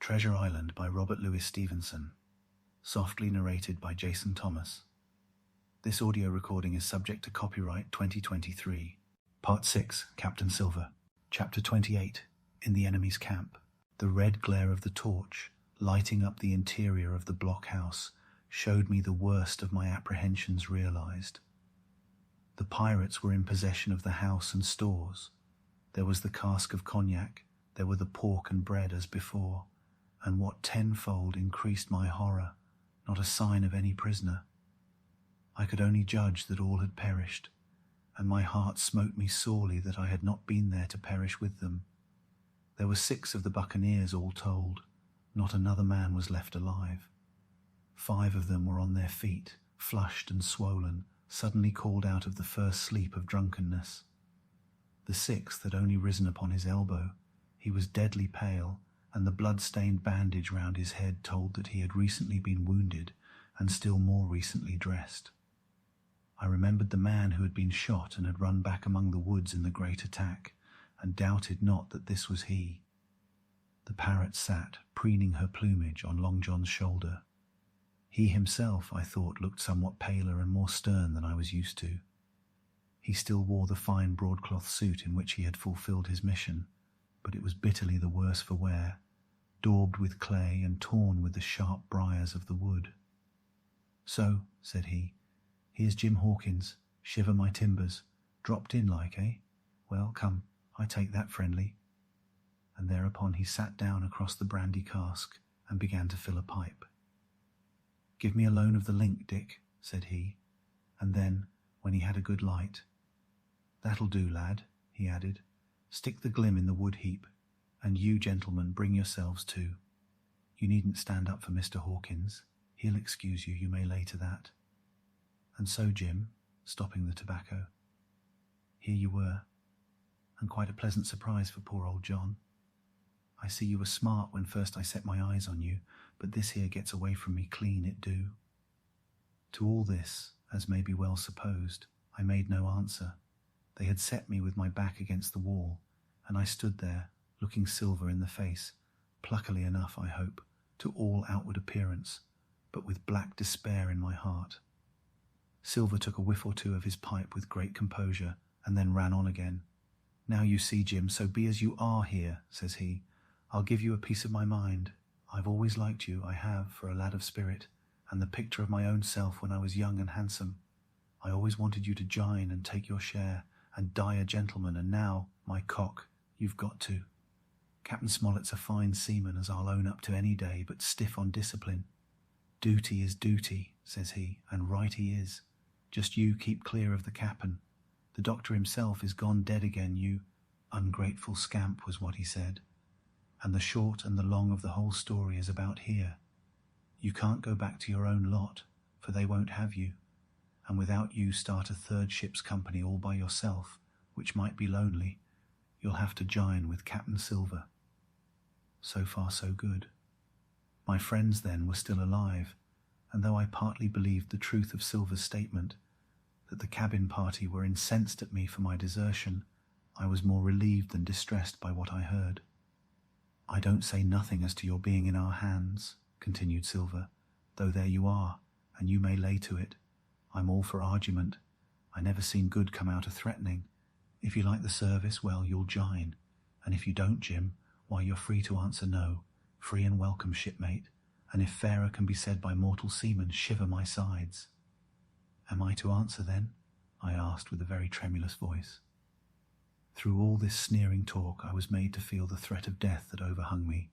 Treasure Island by Robert Louis Stevenson. Softly narrated by Jason Thomas. This audio recording is subject to copyright 2023. Part 6, Captain Silver. Chapter 28, In the Enemy's Camp. The red glare of the torch, lighting up the interior of the blockhouse, showed me the worst of my apprehensions realized. The pirates were in possession of the house and stores. There was the cask of cognac, there were the pork and bread as before, and what tenfold increased my horror, not a sign of any prisoner. I could only judge that all had perished, and my heart smote me sorely that I had not been there to perish with them. There were 6 of the buccaneers all told, not another man was left alive. 5 of them were on their feet, flushed and swollen, suddenly called out of the first sleep of drunkenness. The 6th had only risen upon his elbow. He was deadly pale, and the blood-stained bandage round his head told that he had recently been wounded and still more recently dressed. I remembered the man who had been shot and had run back among the woods in the great attack, and doubted not that this was he. The parrot sat, preening her plumage on Long John's shoulder. He himself, I thought, looked somewhat paler and more stern than I was used to. He still wore the fine broadcloth suit in which he had fulfilled his mission, but it was bitterly the worse for wear, daubed with clay and torn with the sharp briars of the wood. "So," said he, "here's Jim Hawkins, shiver my timbers, dropped in like, eh? Well, come, I take that friendly." And thereupon he sat down across the brandy cask and began to fill a pipe. "Give me a loan of the link, Dick," said he, and then, when he had a good light, "That'll do, lad," he added. "Stick the glim in the wood heap, and you, gentlemen, bring yourselves too. You needn't stand up for Mr. Hawkins. He'll excuse you, you may lay to that. And so, Jim," stopping the tobacco, "here you were, and quite a pleasant surprise for poor old John. I see you were smart when first I set my eyes on you, but this here gets away from me clean, it do." To all this, as may be well supposed, I made no answer. They had set me with my back against the wall, and I stood there, looking Silver in the face, pluckily enough, I hope, to all outward appearance, but with black despair in my heart. Silver took a whiff or two of his pipe with great composure, and then ran on again. "Now you see, Jim, so be as you are here," says he. "I'll give you a piece of my mind. I've always liked you, I have, for a lad of spirit, and the picture of my own self when I was young and handsome. I always wanted you to join and take your share, and die a gentleman, and now, my cock, you've got to. Captain Smollett's a fine seaman, as I'll own up to any day, but stiff on discipline. Duty is duty," says he, "and right he is. Just you keep clear of the cap'n. The doctor himself is gone dead again, you ungrateful scamp," was what he said. "And the short and the long of the whole story is about here. You can't go back to your own lot, for they won't have you, and without you start a 3rd ship's company all by yourself, which might be lonely. You'll have to join with Captain Silver." So far so good. My friends then were still alive, and though I partly believed the truth of Silver's statement, that the cabin party were incensed at me for my desertion, I was more relieved than distressed by what I heard. "I don't say nothing as to your being in our hands," continued Silver, "though there you are, and you may lay to it. I'm all for argument. I never seen good come out of threatening. If you like the service, well, you'll join, and if you don't, Jim, why, you're free to answer no, free and welcome, shipmate, and if fairer can be said by mortal seamen, shiver my sides." "Am I to answer, then?" I asked with a very tremulous voice. Through all this sneering talk I was made to feel the threat of death that overhung me,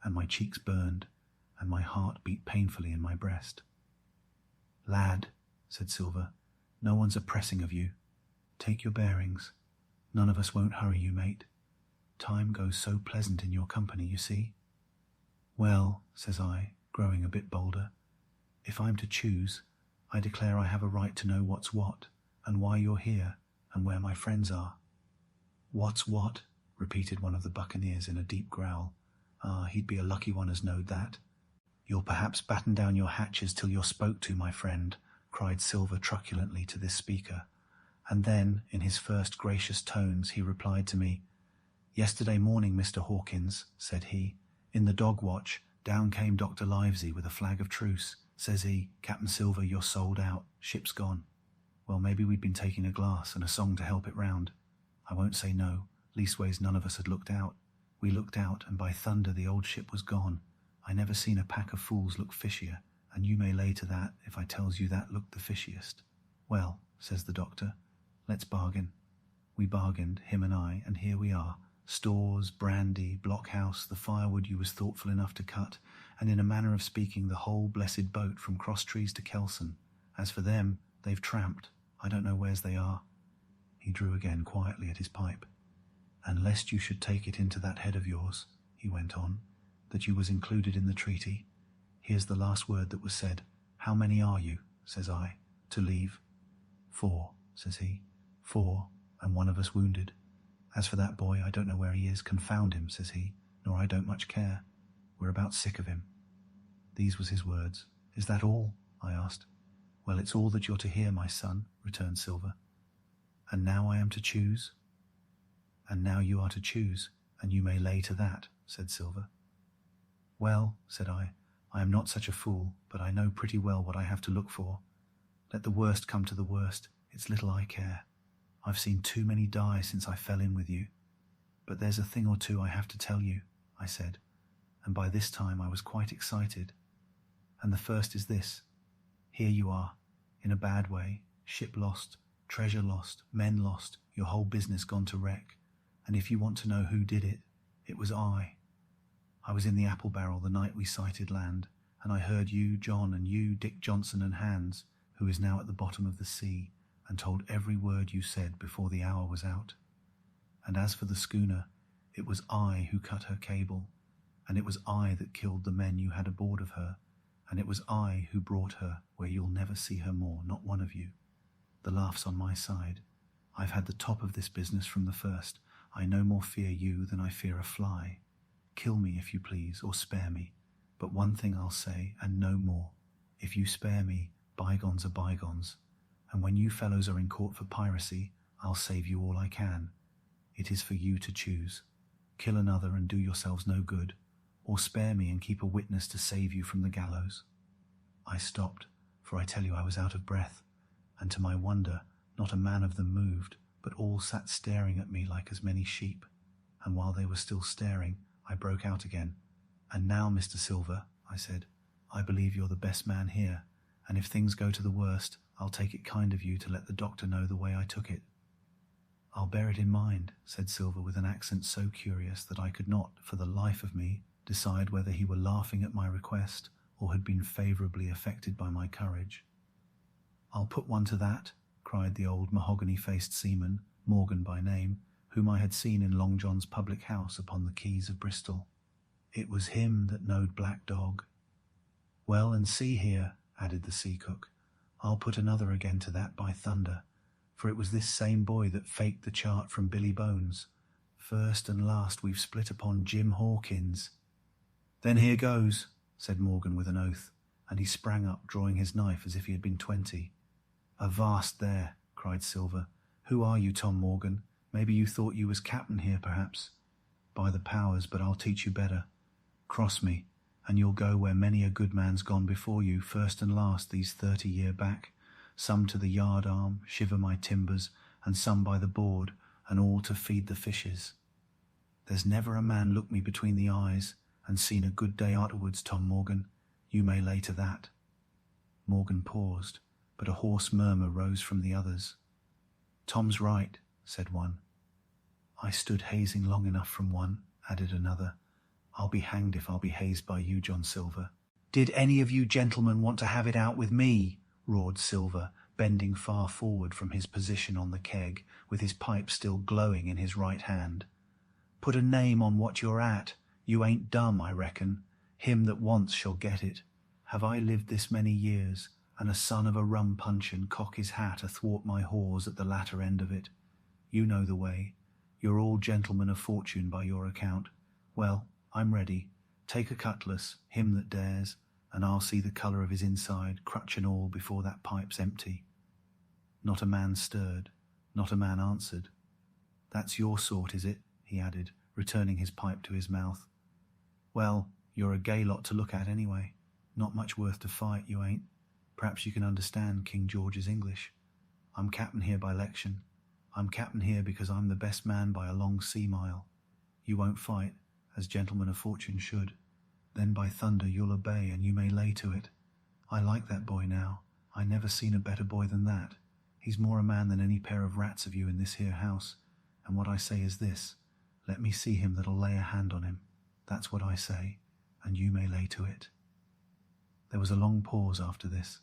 and my cheeks burned, and my heart beat painfully in my breast. "Lad," said Silver, "no one's a-pressing of you. Take your bearings. None of us won't hurry you, mate. Time goes so pleasant in your company, you see." "Well," says I, growing a bit bolder, "if I'm to choose, I declare I have a right to know what's what, and why you're here, and where my friends are." "What's what?" repeated one of the buccaneers in a deep growl. "Ah, he'd be a lucky one as knowed that." "You'll perhaps batten down your hatches till you're spoke to, my friend," cried Silver truculently to this speaker, and then, in his first gracious tones, he replied to me. "Yesterday morning, Mr. Hawkins," said he, In the dog watch, down came Dr. Livesey with a flag of truce. Says he, "Captain Silver, you're sold out. Ship's gone." Well, maybe we'd been taking a glass and a song to help it round. I won't say no. Leastways, none of us had looked out. We looked out, and by thunder the old ship was gone. I never seen a pack of fools look fishier, and you may lay to that if I tells you that looked the fishiest. "Well," says the doctor, "let's bargain." We bargained, him and I, and here we are. Stores, brandy, blockhouse, the firewood you was thoughtful enough to cut, and in a manner of speaking the whole blessed boat from Crosstrees to Kelson. As for them, they've tramped. I don't know wheres they are. He drew again quietly at his pipe. "And lest you should take it into that head of yours," he went on, "that you was included in the treaty, here's the last word that was said. How many are you?" says I, "to leave?" "4, says he. "4, and one of us wounded. As for that boy, I don't know where he is. Confound him," says he, "nor I don't much care. We're about sick of him." These was his words. "Is that all?" I asked. "Well, it's all that you're to hear, my son," returned Silver. "And now I am to choose?" "And now you are to choose, and you may lay to that," said Silver. "Well," said I am not such a fool, but I know pretty well what I have to look for. Let the worst come to the worst, it's little I care. I've seen too many die since I fell in with you. But there's a thing or two I have to tell you," I said, and by this time I was quite excited. "And the first is this. Here you are, in a bad way, ship lost, treasure lost, men lost, your whole business gone to wreck. And if you want to know who did it, it was I. I was in the apple barrel the night we sighted land, and I heard you, John, and you, Dick Johnson and Hans, who is now at the bottom of the sea, and told every word you said before the hour was out. And as for the schooner, it was I who cut her cable, and it was I that killed the men you had aboard of her, and it was I who brought her where you'll never see her more, not one of you. The laugh's on my side. I've had the top of this business from the first. I no more fear you than I fear a fly. Kill me if you please, or spare me, but one thing I'll say, and no more. If you spare me, bygones are bygones, and when you fellows are in court for piracy, I'll save you all I can. It is for you to choose. Kill another and do yourselves no good, or spare me and keep a witness to save you from the gallows." I stopped, for I tell you I was out of breath, and to my wonder not a man of them moved, but all sat staring at me like as many sheep. And while they were still staring, I broke out again. "And now, Mr. Silver," I said, "I believe you're the best man here, and if things go to the worst, I'll take it kind of you to let the doctor know the way I took it." "I'll bear it in mind," said Silver with an accent so curious that I could not, for the life of me, decide whether he were laughing at my request or had been favourably affected by my courage. "I'll put one to that," cried the old mahogany-faced seaman, Morgan by name, whom I had seen in Long John's public house upon the quays of Bristol. "It was him that knowed Black Dog." "Well, and see here," added the sea cook, "I'll put another again to that, by thunder, for it was this same boy that faked the chart from Billy Bones. First and last we've split upon Jim Hawkins." "Then here goes," said Morgan with an oath, and he sprang up, drawing his knife as if he had been 20. "Avast there," cried Silver. "Who are you, Tom Morgan? Maybe you thought you was captain here, perhaps. By the powers, but I'll teach you better. Cross me, and you'll go where many a good man's gone before you, first and last, these 30 year back, some to the yard arm, shiver my timbers, and some by the board, and all to feed the fishes. There's never a man looked me between the eyes, and seen a good day arterwards, Tom Morgan. You may lay to that." Morgan paused, but a hoarse murmur rose from the others. "Tom's right," said one. "I stood hazing long enough from one," added another. "I'll be hanged if I'll be hazed by you, John Silver." "Did any of you gentlemen want to have it out with me?" roared Silver, bending far forward from his position on the keg, with his pipe still glowing in his right hand. "Put a name on what you're at. You ain't dumb, I reckon. Him that wants shall get it. Have I lived this many years, and a son of a rum puncheon cock his hat athwart my whores at the latter end of it? You know the way. You're all gentlemen of fortune by your account. Well, I'm ready. Take a cutlass, him that dares, and I'll see the colour of his inside, crutch and all, before that pipe's empty." Not a man stirred, not a man answered. "That's your sort, is it?" he added, returning his pipe to his mouth. Well, you're a gay lot to look at anyway. Not much worth to fight, you ain't. Perhaps you can understand King George's English. I'm captain here by election. I'm captain here because I'm the best man by a long sea mile. You won't fight, as gentlemen of fortune should. Then by thunder you'll obey, and you may lay to it. I like that boy now. I never seen a better boy than that. He's more a man than any pair of rats of you in this here house. And what I say is this, let me see him that'll lay a hand on him. That's what I say, and you may lay to it. There was a long pause after this.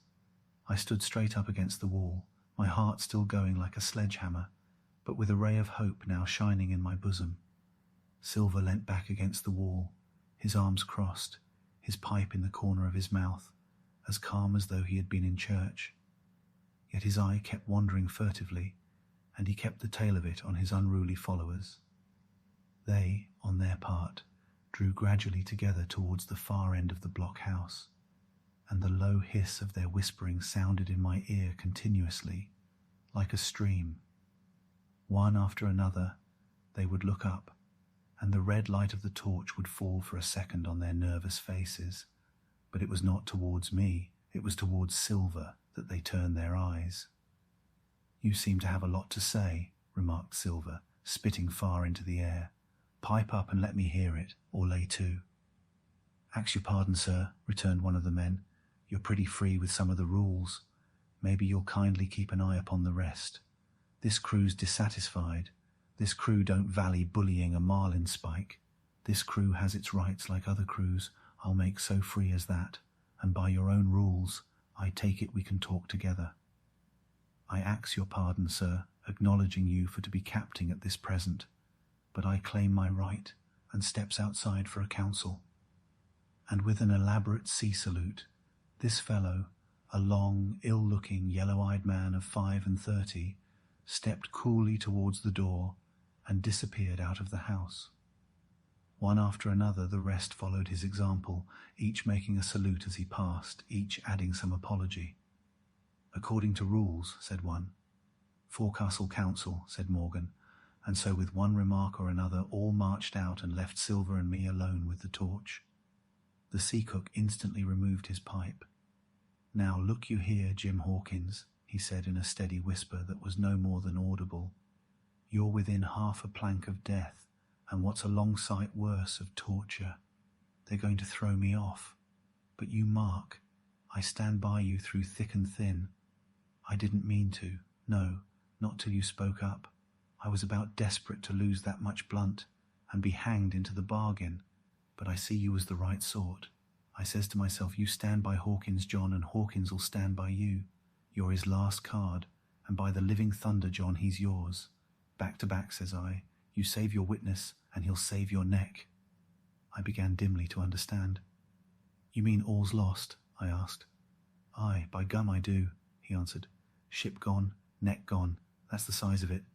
I stood straight up against the wall, my heart still going like a sledgehammer, but with a ray of hope now shining in my bosom. Silver leant back against the wall, his arms crossed, his pipe in the corner of his mouth, as calm as though he had been in church. Yet his eye kept wandering furtively, and he kept the tail of it on his unruly followers. They, on their part, drew gradually together towards the far end of the block-house, and the low hiss of their whispering sounded in my ear continuously, like a stream. One after another, they would look up, and the red light of the torch would fall for a second on their nervous faces, but it was not towards me, it was towards Silver that they turned their eyes. "You seem to have a lot to say," remarked Silver, spitting far into the air. "Pipe up and let me hear it, or lay to." "Ax your pardon, sir," returned one of the men. "You're pretty free with some of the rules. Maybe you'll kindly keep an eye upon the rest. This crew's dissatisfied. This crew don't vally bullying a marlinspike. This crew has its rights like other crews. I'll make so free as that, and by your own rules, I take it we can talk together. I ax your pardon, sir, acknowledging you for to be capting at this present, but I claim my right, and steps outside for a council." And with an elaborate sea salute, this fellow, a long, ill-looking, yellow-eyed man of 35, stepped coolly towards the door and disappeared out of the house. One after another the rest followed his example, each making a salute as he passed, each adding some apology. "According to rules," said one. "Forecastle council," said Morgan, and so with one remark or another all marched out and left Silver and me alone with the torch. The sea cook instantly removed his pipe. "Now look you here, Jim Hawkins," he said in a steady whisper that was no more than audible. "You're within half a plank of death, and what's a long sight worse, of torture. They're going to throw me off. But you mark, I stand by you through thick and thin. I didn't mean to, no, not till you spoke up. I was about desperate to lose that much blunt, and be hanged into the bargain. But I see you was the right sort. I says to myself, you stand by Hawkins, John, and Hawkins'll stand by you. You're his last card, and by the living thunder, John, he's yours. Back to back, says I. You save your witness, and he'll save your neck." I began dimly to understand. "You mean all's lost?" I asked. "Aye, by gum I do," he answered. "Ship gone, neck gone, that's the size of it.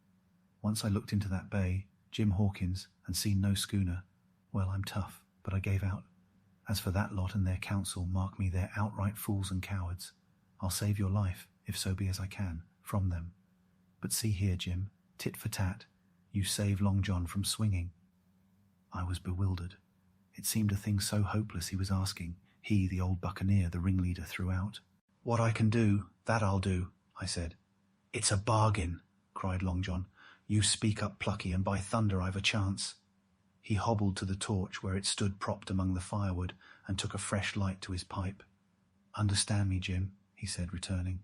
Once I looked into that bay, Jim Hawkins, and seen no schooner. Well, I'm tough, but I gave out. As for that lot and their council, mark me, they're outright fools and cowards. I'll save your life, if so be as I can, from them. But see here, Jim, tit for tat, you save Long John from swinging." I was bewildered. It seemed a thing so hopeless he was asking, he, the old buccaneer, the ringleader throughout. "What I can do, that I'll do," I said. "It's a bargain," cried Long John. "You speak up, Plucky, and by thunder I've a chance." He hobbled to the torch where it stood propped among the firewood and took a fresh light to his pipe. "Understand me, Jim," he said, returning.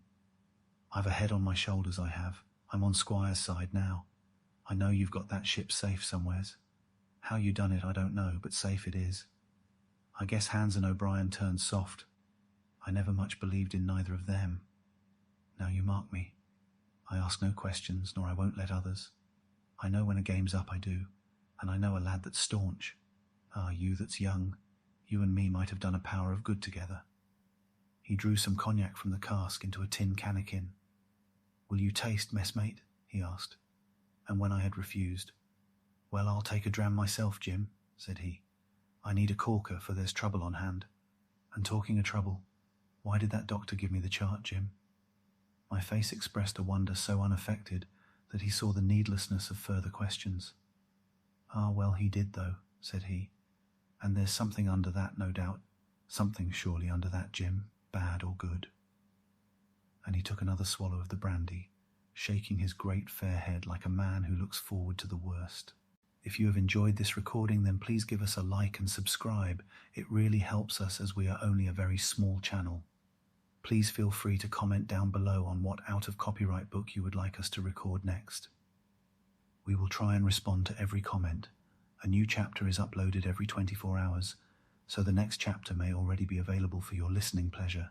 "I've a head on my shoulders, I have. I'm on Squire's side now. I know you've got that ship safe somewheres. How you done it I don't know, but safe it is. I guess Hans and O'Brien turned soft. I never much believed in neither of them. Now you mark me. I ask no questions, nor I won't let others. I know when a game's up, I do, and I know a lad that's staunch. Ah, you that's young, you and me might have done a power of good together." He drew some cognac from the cask into a tin cannikin. "Will you taste, messmate?" he asked, and when I had refused, "Well, I'll take a dram myself, Jim," said he. "I need a corker, for there's trouble on hand. And talking of trouble, why did that doctor give me the chart, Jim?" My face expressed a wonder so unaffected that he saw the needlessness of further questions. "Ah, well, he did, though," said he. And there's something under that, no doubt. Something surely under that, Jim, bad or good. And he took another swallow of the brandy, shaking his great fair head like a man who looks forward to the worst. If you have enjoyed this recording, then please give us a like and subscribe. It really helps us, as we are only a very small channel. Please feel free to comment down below on what out-of-copyright book you would like us to record next. We will try and respond to every comment. A new chapter is uploaded every 24 hours, so the next chapter may already be available for your listening pleasure.